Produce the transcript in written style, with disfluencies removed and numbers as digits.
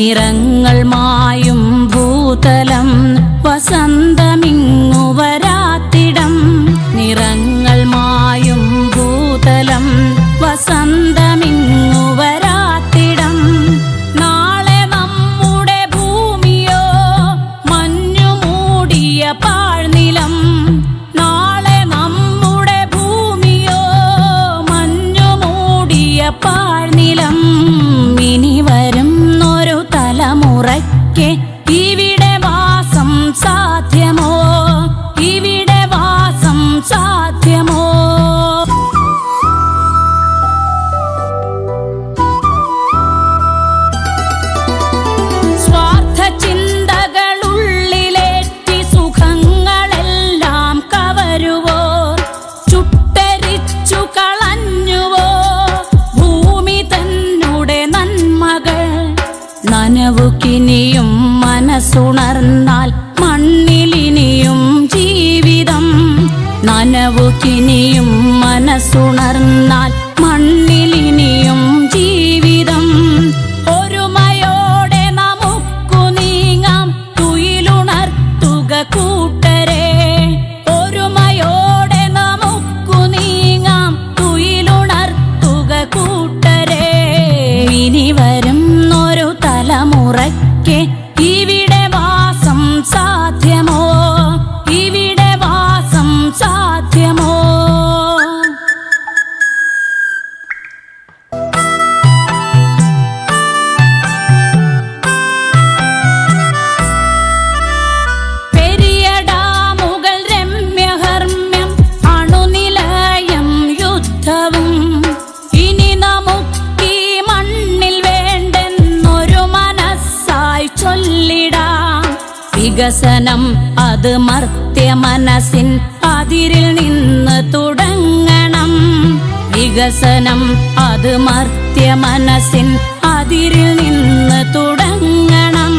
നിറങ്ങൾ മായും ഭൂതലം വസന്തമിങ്ങു വരാത്തിടം. നിറങ്ങൾ മായും ഭൂതലം വസന്തമിങ്ങു വരാത്തിടം. നാളെ നമ്മുടെ ഭൂമിയോ മഞ്ഞു മൂടിയ പാഴ്നിലം. നാളെ നമ്മുടെ ഭൂമിയോ മഞ്ഞു മൂടിയ പാഴ്നിലം. ഇനി വരുന്നൊരു തലമുറയ്ക്ക് ഇവിടെ വാസം സാധ്യമോ? ഇവിടെ വാസം സാധ്യമോ? സ്വാർത്ഥ ചിന്തകളുള്ളിലേറ്റി സുഖങ്ങളെല്ലാം കവരുവോ? ചുട്ടരിച്ചു കളഞ്ഞുവോ ഭൂമി തന്നെ നന്മകൾ? നനവുകിനിയും മനസ്സുണർന്നാൽ മണ്ണിലിനിയും ജീവിതം. നനവുകിനിയും മനസ്സുണർന്നാൽ മണ്ണിലിനിയും ജീവിതം. ഒരുമയോടെ നമുക്കു നീങ്ങാം തുയിലുണർത്തുക കൂട്ടരെ. ഒരുമയോടെ നമുക്കു നീങ്ങാം തുയിലുണർത്തുക കൂട്ടരെ. ഇനി വരുന്നൊരു തലമുറയ്ക്ക് ഇവിടെ വാസം സാധ്യമോ? ഇവിടെ വാസം സാധ്യമോ? പെരിയ ഡാമുകൾ രമ്യഹർമ്മ്യം അണുനിലയം യുദ്ധവും. ഇനി നമുക്കീ മണ്ണിൽ വേണ്ടെന്നൊരു മനസ്സായി ചൊല്ലിടാം. വികസനം അത് മർത്യ മനസ്സിൻ അതിരിൽ നിന്ന് തുടങ്ങണം. വികസനം അത് മർത്യ മനസ്സിൻ അതിരിൽ നിന്ന് തുടങ്ങണം.